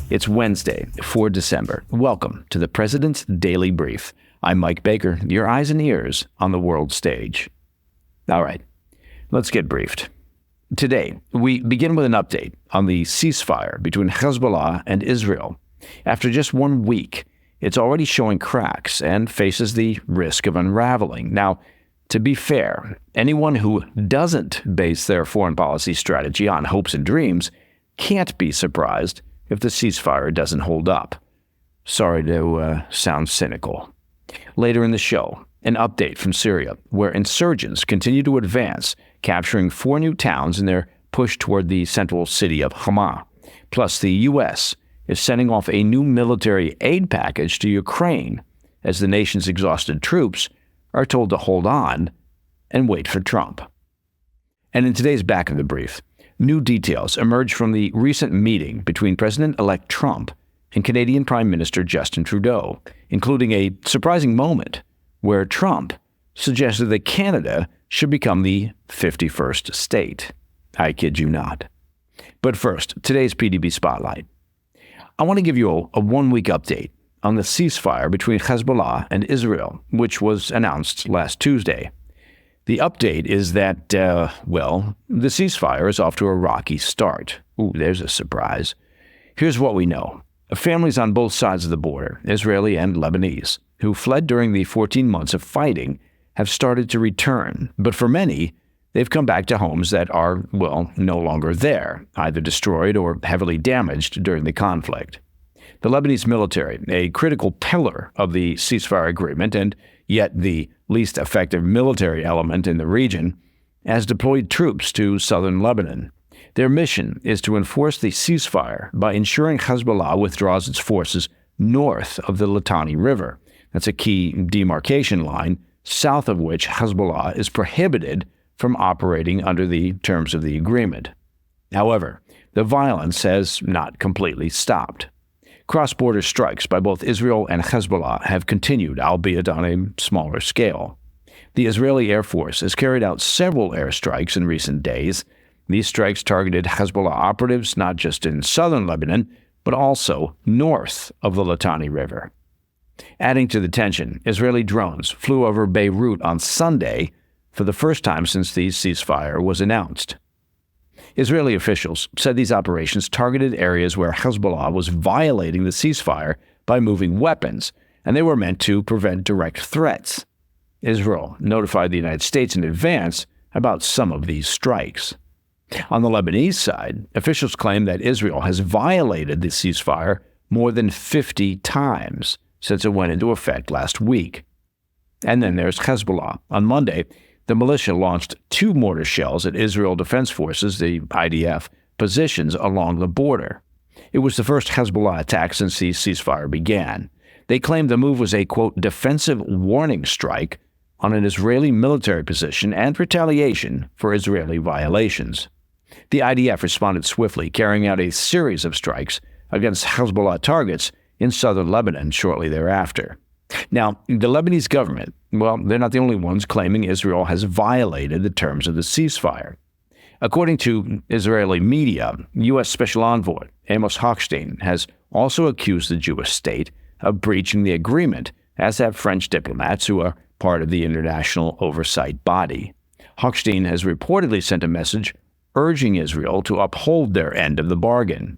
It's Wednesday, 4 December. Welcome to the President's Daily Brief. I'm Mike Baker, your eyes and ears on the world stage. All right, let's get briefed. Today, we begin with an update on the ceasefire between Hezbollah and Israel. After just 1 week, it's already showing cracks and faces the risk of unraveling. Now, to be fair, anyone who doesn't base their foreign policy strategy on hopes and dreams can't be surprised if the ceasefire doesn't hold up. Sorry to sound cynical. Later in the show, an update from Syria, where insurgents continue to advance, capturing 4 new towns in their push toward the central city of Hama. Plus, the U.S. is sending off a new military aid package to Ukraine as the nation's exhausted troops are told to hold on and wait for Trump. And in today's Back of the Brief, new details emerge from the recent meeting between President-elect Trump and Canadian Prime Minister Justin Trudeau, including a surprising moment where Trump suggested that Canada should become the 51st state. I kid you not. But first, today's PDB Spotlight. I want to give you a 1-week update on the ceasefire between Hezbollah and Israel, which was announced last Tuesday. The update is that, the ceasefire is off to a rocky start. Ooh, there's a surprise. Here's what we know. Families on both sides of the border, Israeli and Lebanese, who fled during the 14 months of fighting, have started to return. But for many, they've come back to homes that are, no longer there, either destroyed or heavily damaged during the conflict. The Lebanese military, a critical pillar of the ceasefire agreement and yet the least effective military element in the region, has deployed troops to southern Lebanon. Their mission is to enforce the ceasefire by ensuring Hezbollah withdraws its forces north of the Litani River. That's a key demarcation line, south of which Hezbollah is prohibited from operating under the terms of the agreement. However, the violence has not completely stopped. Cross-border strikes by both Israel and Hezbollah have continued, albeit on a smaller scale. The Israeli Air Force has carried out several airstrikes in recent days. These strikes targeted Hezbollah operatives not just in southern Lebanon, but also north of the Litani River. Adding to the tension, Israeli drones flew over Beirut on Sunday for the first time since the ceasefire was announced. Israeli officials said these operations targeted areas where Hezbollah was violating the ceasefire by moving weapons, and they were meant to prevent direct threats. Israel notified the United States in advance about some of these strikes. On the Lebanese side, officials claim that Israel has violated the ceasefire more than 50 times since it went into effect last week. And then there's Hezbollah. On Monday, the militia launched 2 mortar shells at Israel Defense Forces, the IDF, positions along the border. It was the first Hezbollah attack since the ceasefire began. They claimed the move was a, quote, defensive warning strike on an Israeli military position and retaliation for Israeli violations. The IDF responded swiftly, carrying out a series of strikes against Hezbollah targets in southern Lebanon shortly thereafter. Now, the Lebanese government, they're not the only ones claiming Israel has violated the terms of the ceasefire. According to Israeli media, U.S. Special Envoy Amos Hochstein has also accused the Jewish state of breaching the agreement, as have French diplomats who are part of the international oversight body. Hochstein has reportedly sent a message urging Israel to uphold their end of the bargain.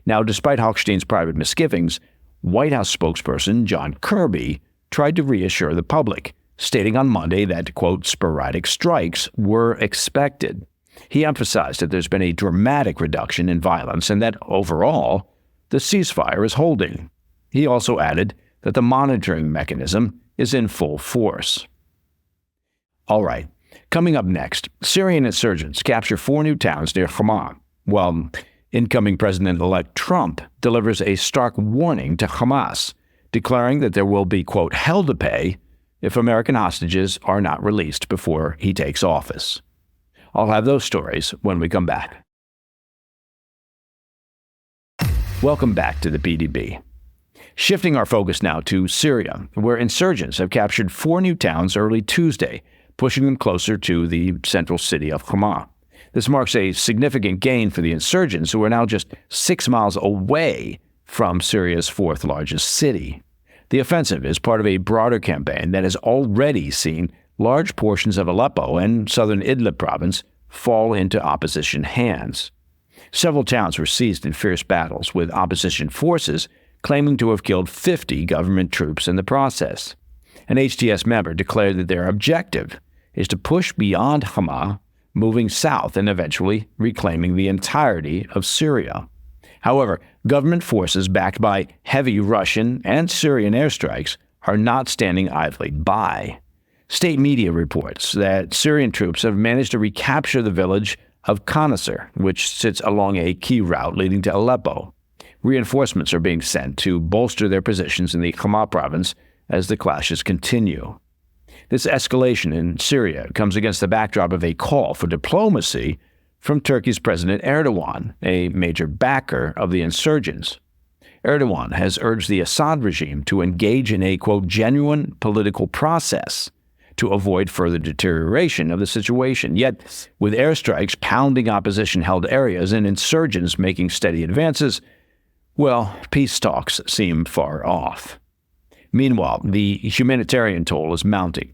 Now, despite Hochstein's private misgivings, White House spokesperson John Kirby tried to reassure the public, stating on Monday that, quote, sporadic strikes were expected. He emphasized that there's been a dramatic reduction in violence and that, overall, the ceasefire is holding. He also added that the monitoring mechanism is in full force. All right, coming up next, Syrian insurgents capture 4 new towns near Hama, while incoming President-elect Trump delivers a stark warning to Hamas, declaring that there will be, quote, hell to pay if American hostages are not released before he takes office. I'll have those stories when we come back. Welcome back to the PDB. Shifting our focus now to Syria, where insurgents have captured 4 new towns early Tuesday, pushing them closer to the central city of Hama. This marks a significant gain for the insurgents, who are now just 6 miles away from Syria's fourth largest city. The offensive is part of a broader campaign that has already seen large portions of Aleppo and southern Idlib province fall into opposition hands. Several towns were seized in fierce battles, with opposition forces claiming to have killed 50 government troops in the process. An HTS member declared that their objective is to push beyond Hama, moving south and eventually reclaiming the entirety of Syria. However, government forces backed by heavy Russian and Syrian airstrikes are not standing idly by. State media reports that Syrian troops have managed to recapture the village of Qanasir, which sits along a key route leading to Aleppo. Reinforcements are being sent to bolster their positions in the Hama province as the clashes continue. This escalation in Syria comes against the backdrop of a call for diplomacy from Turkey's President Erdogan, a major backer of the insurgents. Erdogan has urged the Assad regime to engage in a, quote, genuine political process to avoid further deterioration of the situation. Yet, with airstrikes pounding opposition-held areas and insurgents making steady advances, well, peace talks seem far off. Meanwhile, the humanitarian toll is mounting.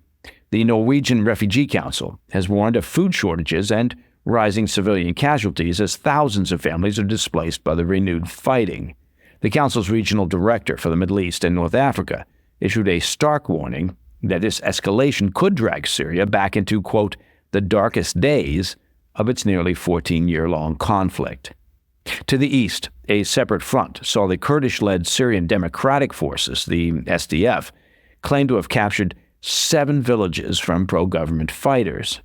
The Norwegian Refugee Council has warned of food shortages and rising civilian casualties as thousands of families are displaced by the renewed fighting. The Council's regional director for the Middle East and North Africa issued a stark warning that this escalation could drag Syria back into, quote, the darkest days of its nearly 14-year-long conflict. To the east, a separate front saw the Kurdish-led Syrian Democratic Forces, the SDF, claim to have captured 7 villages from pro-government fighters.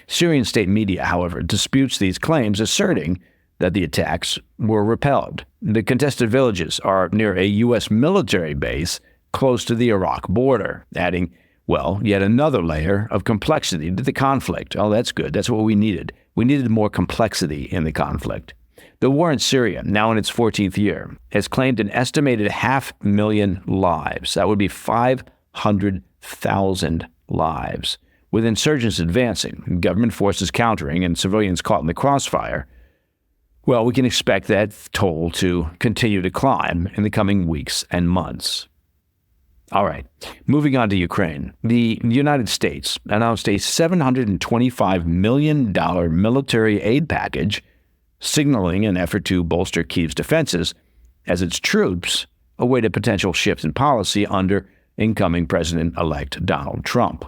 Syrian state media, however, disputes these claims, asserting that the attacks were repelled. The contested villages are near a U.S. military base close to the Iraq border, adding, well, yet another layer of complexity to the conflict. Oh, that's good. That's what we needed. We needed more complexity in the conflict. The war in Syria, now in its 14th year, has claimed an estimated 500,000 lives. That would be 500,000 lives. With insurgents advancing, government forces countering, and civilians caught in the crossfire, well, we can expect that toll to continue to climb in the coming weeks and months. All right, moving on to Ukraine. The United States announced a $725 million military aid package, signaling an effort to bolster Kyiv's defenses as its troops await a potential shift in policy under incoming President-elect Donald Trump.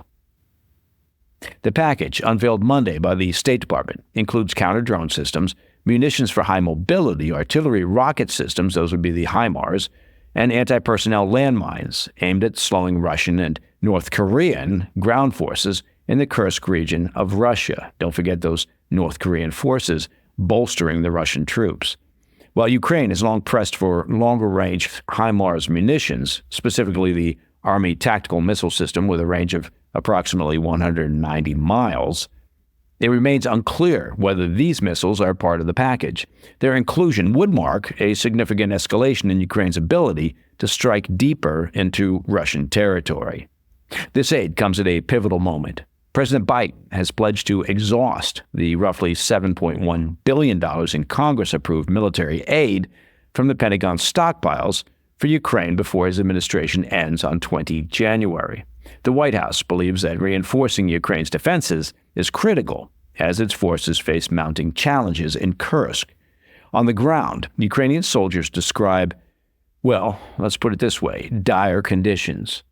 The package, unveiled Monday by the State Department, includes counter-drone systems, munitions for high mobility, artillery rocket systems, those would be the HIMARS, and anti-personnel landmines aimed at slowing Russian and North Korean ground forces in the Kursk region of Russia. Don't forget those North Korean forces bolstering the Russian troops. While Ukraine has long pressed for longer-range HIMARS munitions, specifically the Army Tactical Missile System with a range of approximately 190 miles, it remains unclear whether these missiles are part of the package. Their inclusion would mark a significant escalation in Ukraine's ability to strike deeper into Russian territory. This aid comes at a pivotal moment. President Biden has pledged to exhaust the roughly $7.1 billion in Congress-approved military aid from the Pentagon's stockpiles for Ukraine before his administration ends on 20 January. The White House believes that reinforcing Ukraine's defenses is critical as its forces face mounting challenges in Kursk. On the ground, Ukrainian soldiers describe, well, let's put it this way, dire conditions.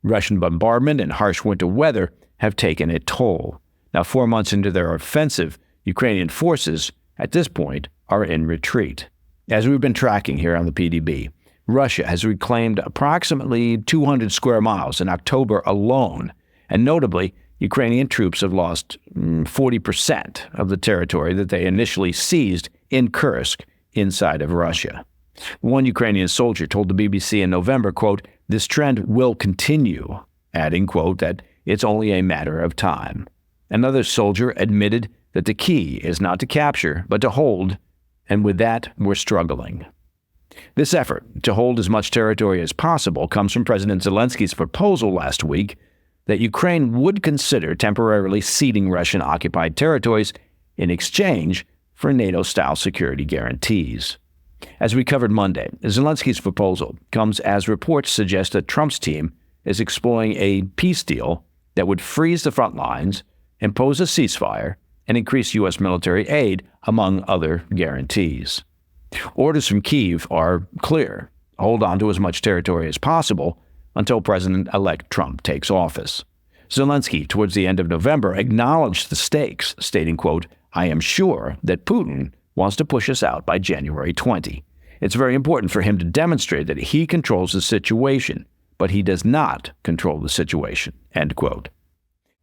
Russian bombardment and harsh winter weather have taken a toll. Now, 4 months into their offensive, Ukrainian forces, at this point, are in retreat. As we've been tracking here on the PDB, Russia has reclaimed approximately 200 square miles in October alone, and notably, Ukrainian troops have lost 40% of the territory that they initially seized in Kursk inside of Russia. One Ukrainian soldier told the BBC in November, quote, "This trend will continue," adding, quote, that it's only a matter of time. Another soldier admitted that the key is not to capture, but to hold, and with that, we're struggling. This effort to hold as much territory as possible comes from President Zelensky's proposal last week that Ukraine would consider temporarily ceding Russian-occupied territories in exchange for NATO-style security guarantees. As we covered Monday, Zelensky's proposal comes as reports suggest that Trump's team is exploring a peace deal that would freeze the front lines, impose a ceasefire, and increase U.S. military aid, among other guarantees. Orders from Kyiv are clear. Hold on to as much territory as possible until President-elect Trump takes office. Zelensky, towards the end of November, acknowledged the stakes, stating, quote, "I am sure that Putin wants to push us out by January 20. It's very important for him to demonstrate that he controls the situation, but he does not control the situation," end quote.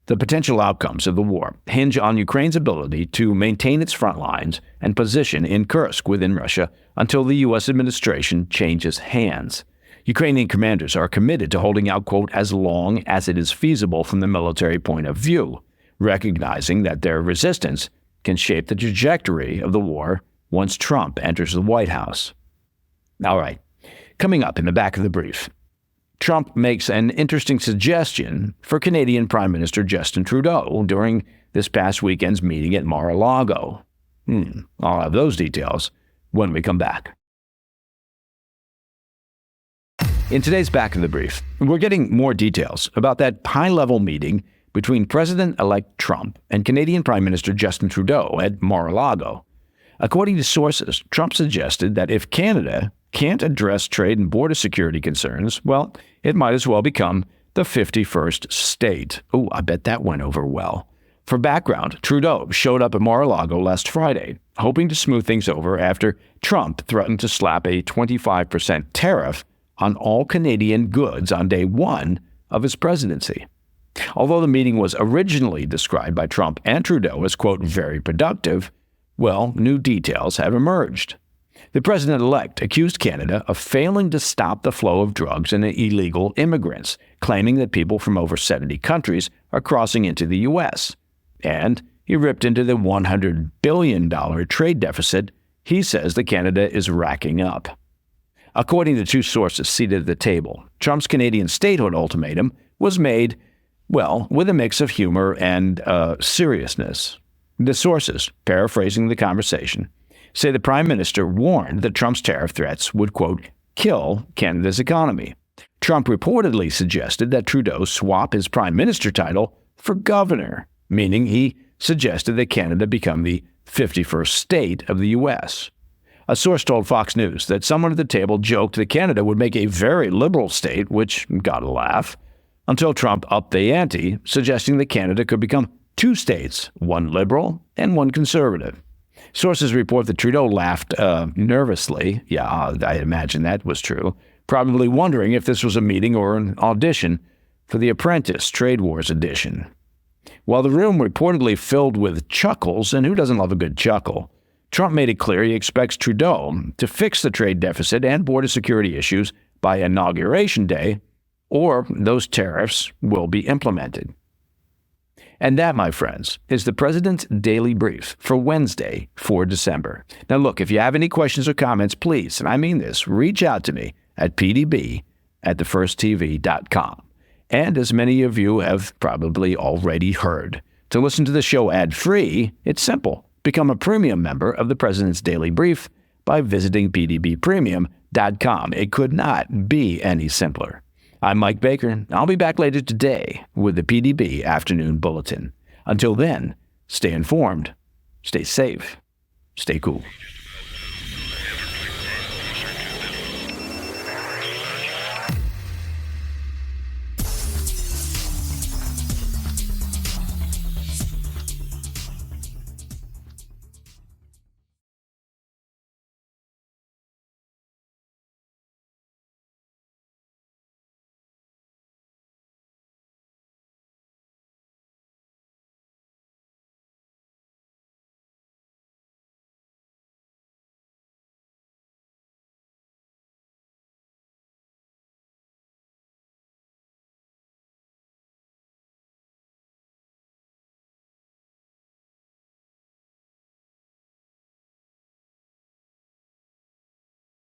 The potential outcomes of the war hinge on Ukraine's ability to maintain its front lines and position in Kursk within Russia until the U.S. administration changes hands. Ukrainian commanders are committed to holding out, quote, "as long as it is feasible from the military point of view," recognizing that their resistance can shape the trajectory of the war once Trump enters the White House. All right, coming up in the back of the brief, Trump makes an interesting suggestion for Canadian Prime Minister Justin Trudeau during this past weekend's meeting at Mar-a-Lago. I'll have those details when we come back. In today's Back of the Brief, we're getting more details about that high-level meeting between President-elect Trump and Canadian Prime Minister Justin Trudeau at Mar-a-Lago. According to sources, Trump suggested that if Canada can't address trade and border security concerns, well, it might as well become the 51st state. I bet that went over well. For background, Trudeau showed up at Mar-a-Lago last Friday, hoping to smooth things over after Trump threatened to slap a 25% tariff on all Canadian goods on day one of his presidency. Although the meeting was originally described by Trump and Trudeau as, quote, "very productive," well, new details have emerged. The president-elect accused Canada of failing to stop the flow of drugs and illegal immigrants, claiming that people from over 70 countries are crossing into the U.S. And he ripped into the $100 billion trade deficit he says that Canada is racking up. According to two sources seated at the table, Trump's Canadian statehood ultimatum was made, well, with a mix of humor and seriousness. The sources, paraphrasing the conversation, say the Prime Minister warned that Trump's tariff threats would, quote, "kill Canada's economy." Trump reportedly suggested that Trudeau swap his Prime Minister title for governor, meaning he suggested that Canada become the 51st state of the U.S. A source told Fox News that someone at the table joked that Canada would make a very liberal state, which got a laugh, until Trump upped the ante, suggesting that Canada could become two states, one liberal and one conservative. Sources report that Trudeau laughed nervously. Yeah, I imagine that was true, probably wondering if this was a meeting or an audition for The Apprentice Trade Wars edition. While the room reportedly filled with chuckles, and who doesn't love a good chuckle, Trump made it clear he expects Trudeau to fix the trade deficit and border security issues by Inauguration Day, or those tariffs will be implemented. And that, my friends, is the President's Daily Brief for Wednesday, 4 December. Now look, if you have any questions or comments, please, and I mean this, reach out to me at pdb@thefirsttv.com. And as many of you have probably already heard, to listen to the show ad-free, it's simple. Become a premium member of the President's Daily Brief by visiting pdbpremium.com. It could not be any simpler. I'm Mike Baker. I'll be back later today with the PDB Afternoon Bulletin. Until then, stay informed, stay safe, stay cool.